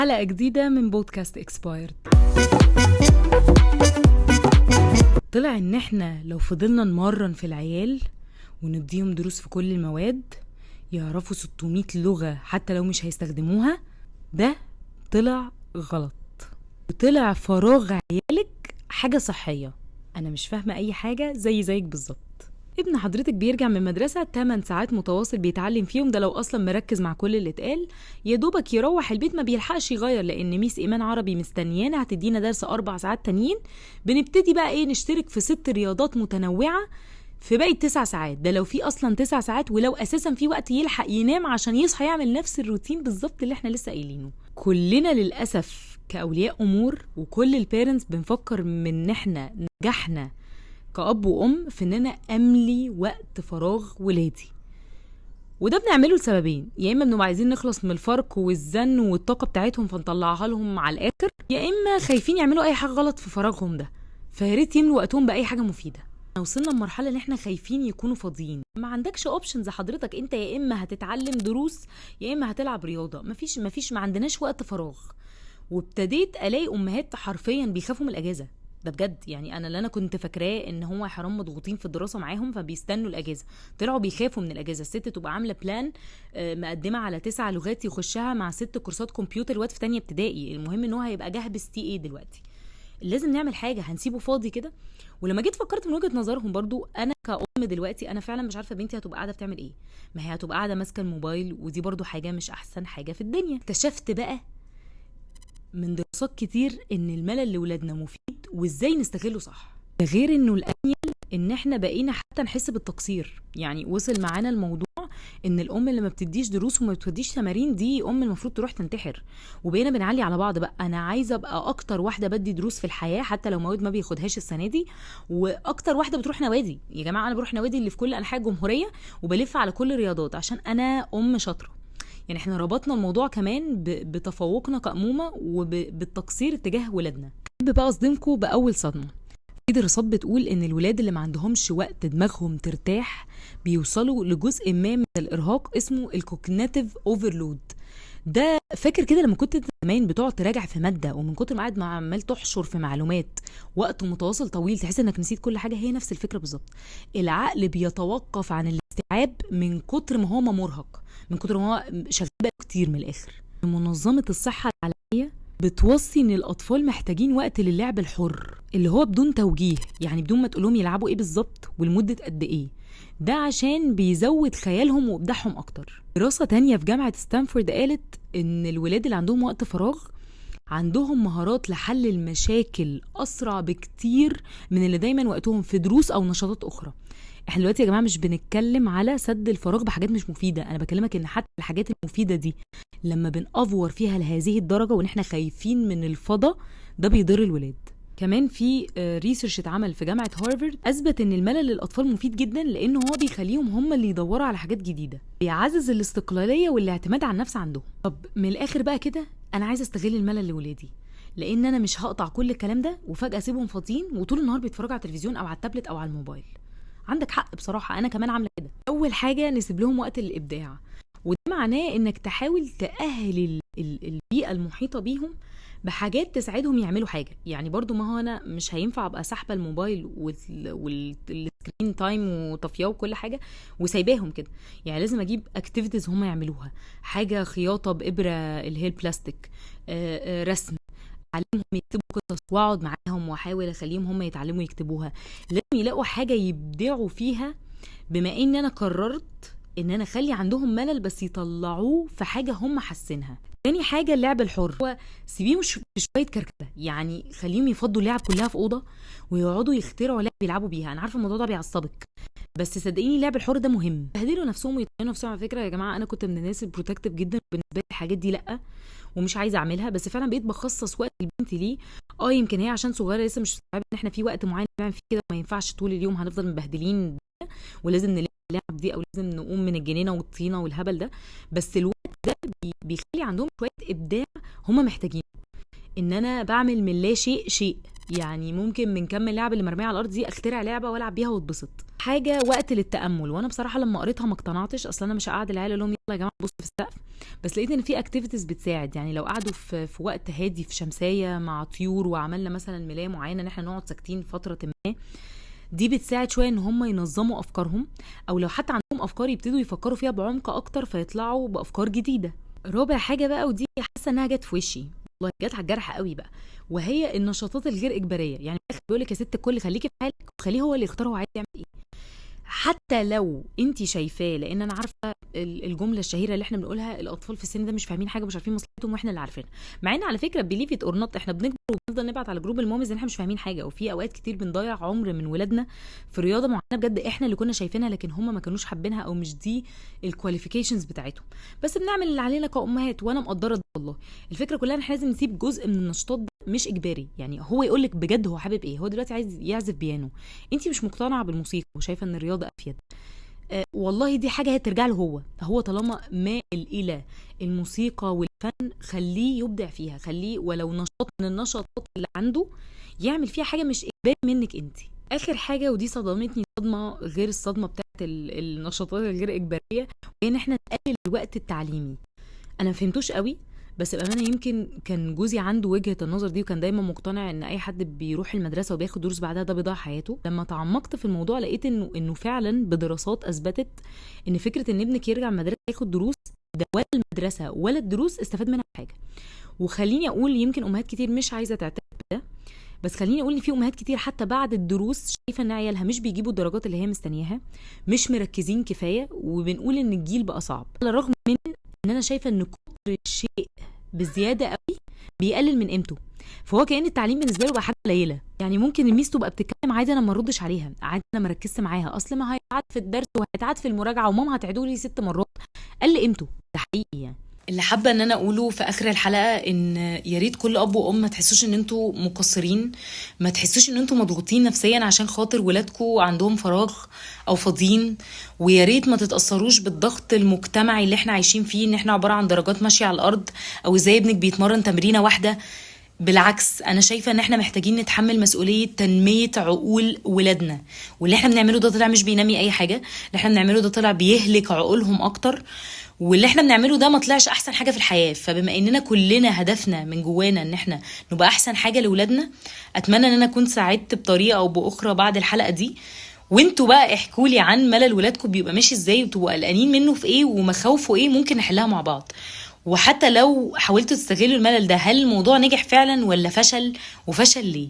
حلقة جديدة من بودكاست اكسبايرد. طلع ان احنا لو فضلنا نمرن في العيال ونديهم دروس في كل المواد يعرفوا 600 لغة حتى لو مش هيستخدموها، ده طلع غلط. وطلع فراغ عيالك حاجة صحية. انا مش فاهمة اي حاجة زيك بالظبط. ابن حضرتك بيرجع من مدرسة 8 ساعات متواصل بيتعلم فيهم، ده لو أصلا مركز مع كل اللي اتقال. يا دوبك يروح البيت ما بيلحقش يغير، لأن ميس إيمان عربي مستنيانا هتدينا درس 4 ساعات تانيين. بنبتدي بقى نشترك في 6 رياضات متنوعة في باقي 9 ساعات، ده لو في أصلا 9 ساعات، ولو أساسا في وقت يلحق ينام عشان يصحى يعمل نفس الروتين بالظبط اللي احنا لسه قايلينه. كلنا للأسف كأولياء أمور وكل البيرنتس بنفكر من احنا نجحنا كأب وأم في إننا أملي وقت فراغ ولادي، وده بنعمله لسببين: يا إما بنبقى عايزين نخلص من الفرق والزن والطاقة بتاعتهم فنطلعها لهم على الآخر، يا إما خايفين يعملوا أي حاجة غلط في فراغهم ده، فياريت يملوا وقتهم بأي حاجة مفيدة. وصلنا لمرحلة إن إحنا خايفين يكونوا فاضيين. ما عندكش اوبشنز حضرتك، أنت يا إما هتتعلم دروس يا إما هتلعب رياضة. ما عندناش وقت فراغ. وابتديت ألاقي أمهات حرفيا بيخافوا من الأجازة. ده بجد، يعني انا اللي انا كنت فاكراه ان هو حرام مضغوطين في الدراسه معاهم فبيستنوا الاجازه، طلعوا بيخافوا من الاجازه. الست تبقى عامله بلان مقدمه على 9 لغات يخشها مع 6 كورسات كمبيوتر وقت في تانية ابتدائي، المهم ان هو هيبقى جهبز تي ايه دلوقتي. لازم نعمل حاجه، هنسيبه فاضي كده؟ ولما جيت فكرت من وجهه نظرهم برضو، انا كأم دلوقتي انا فعلا مش عارفه بنتي هتبقى قاعده بتعمل ايه. ما هي هتبقى قاعده ماسكه الموبايل، ودي برضو حاجه مش احسن حاجه في الدنيا. اكتشفت بقى من دراسات كتير ان الملل لولادنا مفيد وازاي نستغله صح. ده غير انه الانيل ان احنا بقينا حتى نحس بالتقصير. يعني وصل معانا الموضوع ان الام اللي ما بتديش دروس وما بتوديش تمارين دي ام المفروض تروح تنتحر. وبقينا بنعلي على بعض بقى: انا عايزه ابقى اكتر واحده بدي دروس في الحياه حتى لو مواد ما بياخدهاش السنه دي، واكتر واحده بتروح نوادي. يا جماعه انا بروح نوادي اللي في كل انحاء الجمهوريه وبلف على كل الرياضات عشان انا ام شاطره. يعني احنا ربطنا الموضوع كمان بتفوقنا كأمومة وبالتقصير اتجاه ولادنا. بحب بقى اصدمكم بأول صدمة. في دراسات بتقول ان الولاد اللي ما عندهمش وقت دماغهم ترتاح بيوصلوا لجزء ما من الارهاق اسمه الكوجنيتيف اوفرلود. ده فاكر كده لما كنت زمان بتقعد تراجع في ماده ومن كتر ما قاعد عمال تحشر في معلومات وقت متواصل طويل تحس انك نسيت كل حاجه؟ هي نفس الفكره بالظبط. العقل بيتوقف عن الاستيعاب من كتر ما هو مرهق، من كتر ما هو شغال كتير. من الاخر منظمه الصحه العالميه بتوصي ان الاطفال محتاجين وقت للعب الحر اللي هو بدون توجيه، يعني بدون ما تقولهم يلعبوا ايه بالظبط ولمده قد ايه، ده عشان بيزود خيالهم وابداعهم اكتر. دراسه تانية في جامعه ستانفورد قالت ان الولاد اللي عندهم وقت فراغ عندهم مهارات لحل المشاكل اسرع بكتير من اللي دايما وقتهم في دروس او نشاطات اخرى. احنا دلوقتي يا جماعه مش بنتكلم على سد الفراغ بحاجات مش مفيده، انا بكلمك ان حتى الحاجات المفيده دي لما بنأفور فيها لهذه الدرجه وان احنا خايفين من الفضا ده بيضر الولاد. كمان في ريسيرش اتعمل في جامعه هارفارد اثبت ان الملل للاطفال مفيد جدا لانه هو بيخليهم هم اللي يدوروا على حاجات جديده، بيعزز الاستقلاليه والاعتماد على النفس عندهم. طب من الاخر بقى كده، انا عايزه استغل الملل لولادي، لان انا مش هقطع كل الكلام ده وفجاه اسيبهم فاضيين وطول النهار بيتفرجوا على التلفزيون او على التابلت او على الموبايل. عندك حق بصراحه، انا كمان عامله كده. اول حاجه نسيب لهم وقت للابداع، وده معناه انك تحاول تأهل البيئه المحيطه بيهم بحاجات تساعدهم يعملوا حاجه. يعني برضو ما هو انا مش هينفع ابقى ساحبه الموبايل والسكرين تايم وطفياه وكل حاجه وسايباهم كده. يعني لازم اجيب اكتيفيتيز هم يعملوها، حاجه خياطه بابره اللي هي البلاستيك، رسم، اعلمهم يكتبوا قصص واقعد معاهم واحاول اخليهم هم يتعلموا يكتبوها. لازم يلاقوا حاجه يبدعوا فيها، بما ان انا قررت ان انا اخلي عندهم ملل بس يطلعوه في حاجه هم حاسينها. تاني حاجه اللعب الحر، هو سيبيهم في شويه كركبه، يعني خليهم يفضوا اللعب كلها في اوضه ويقعدوا يخترعوا لعب يلعبوا بيها. انا عارفه الموضوع ده بيعصبك بس صدقيني اللعب الحر ده مهم. يهدلوا نفسهم ويطمنوا نفسهم. على فكره يا جماعه انا كنت من الناس البروتكتيف جدا بالنسبه لي الحاجات دي لا ومش عايزه اعملها، بس فعلا بقيت بخصص وقت لبنتي ليه. يمكن هي عشان صغيره لسه مش مستوعبه ان احنا في وقت معين نعمل فيه كده، ما ينفعش طول اليوم هنفضل مبهدلين ولازم نلعب دي او لازم نقوم من الجنينه والطينه والهبل ده. بس الوقت ده بيخلي عندهم شويه ابداع هم محتاجين. ان انا بعمل من لا شيء شيء، يعني ممكن من كم اللعب اللي مرميه على الارض دي اخترع لعبه والعب بيها واتبسط. حاجه وقت للتامل، وانا بصراحه لما قريتها ما اقتنعتش. اصلا انا مش هقعد العيال اقول لهم يلا يا جماعه بصوا في السقف، بس لقيت ان في اكتيفيتيز بتساعد. يعني لو قعدوا في وقت هادي في شمسيه مع طيور، وعملنا مثلا ملايه معينه ان احنا نقعد ساكتين فتره ما، دي بتساعد شويه ان هم ينظموا افكارهم، او لو حتى عندهم افكار يبتدوا يفكروا فيها بعمق اكتر فيطلعوا بافكار جديده. رابع حاجه بقى، ودي حاسه انها جت في وشي والله، جت على الجرح قوي بقى، وهي النشاطات الغير اجباريه. يعني بيقول لك يا ست الكل خليكي في حالك وخليه هو اللي يختار هو عايز يعمل ايه، حتى لو انت شايفاه. لان انا عارفه الجمله الشهيره اللي احنا بنقولها، الاطفال في السن ده مش فاهمين حاجه، مش عارفين مصلحتهم واحنا اللي عارفينها. مع ان على فكره بليف ات اور نوت احنا بنكبر وبنفضل نبعت على جروب المامز ان احنا مش فاهمين حاجه، وفي اوقات كتير بنضيع عمر من ولادنا في رياضه معينه بجد احنا اللي كنا شايفينها لكن هم ما كانوش حابينها، او مش دي الكواليفيكيشنز بتاعتهم. بس بنعمل اللي علينا كامهات، وانا مقدره ده والله. الفكره كلها ان احنا لازم نسيب جزء من النشاطات ده مش اجباري. يعني هو يقول لك بجد هو حابب ايه. هو دلوقتي عايز يعزف بيانو، انت مش مقتنعه بالموسيقى وشايفه ان الرياضه افيد، والله دي حاجة هي ترجع له هو طالما مائل إلى الموسيقى والفن خليه يبدع فيها، خليه ولو نشاط من النشاطات اللي عنده يعمل فيها حاجة مش إجباري منك انت. آخر حاجة ودي صدمتني صدمة غير الصدمة بتاعت النشاطات الغير إجبارية، وهي إن احنا نقلل الوقت التعليمي. أنا مفهمتوش قوي، بس بأمانة يمكن كان جوزي عنده وجهة النظر دي، وكان دايما مقتنع ان اي حد بيروح المدرسة وبياخد دروس بعدها ده بيضيع حياته. لما تعمقت في الموضوع لقيت انه فعلا بدراسات اثبتت ان فكرة ان ابنك يرجع المدرسة ياخد دروس، ده ولا المدرسة ولا الدروس استفاد منها حاجة. وخليني اقول يمكن امهات كتير مش عايزة تعترف بده، بس خليني اقول ان في امهات كتير حتى بعد الدروس شايفه ان عيالها مش بيجيبوا الدرجات اللي هي مستنياها، مش مركزين كفايه، وبنقول ان الجيل بقى صعب. على الرغم من ان انا شايفه ان كتر الشيء بزياده قوي بيقلل من قيمته، فهو كأن التعليم بالنسبه له بقى حاجه قليله. يعني ممكن الميس تبقى بتتكلم عادي انا ما اردش عليها، عادي انا ما ركزت معاها، اصل ما هيتعاد في الدرس وهيتعاد في المراجعه وماما هتعيدوا لي 6 مرات، قل قيمته. ده حقيقي. يعني اللي حابه ان انا اقوله في اخر الحلقه ان يا ريت كل اب وام ما تحسوش ان انتوا مقصرين، ما تحسوش ان انتوا مضغوطين نفسيا عشان خاطر ولادكم عندهم فراغ او فاضيين، ويا ريت ما تتاثروش بالضغط المجتمعي اللي احنا عايشين فيه ان احنا عباره عن درجات ماشيه على الارض، او ازاي ابنك بيتمرن تمرينه واحده. بالعكس انا شايفه ان احنا محتاجين نتحمل مسؤوليه تنميه عقول ولادنا، واللي احنا بنعمله ده طلع مش بينمي اي حاجه، اللي احنا بنعمله ده طلع بيهلك عقولهم اكتر، واللي احنا بنعمله ده ما طلعش احسن حاجه في الحياه. فبما اننا كلنا هدفنا من جوانا ان احنا نبقى احسن حاجه لاولادنا، اتمنى ان انا اكون ساعدت بطريقه او باخرى بعد الحلقه دي. وانتوا بقى احكوا لي عن ملل ولادكم بيبقى ماشي ازاي، وتبقوا قلقانين منه في ايه ومخاوفه ايه، ممكن نحلها مع بعض. وحتى لو حاولتوا تستغلوا الملل ده، هل الموضوع نجح فعلا ولا فشل، وفشل ليه؟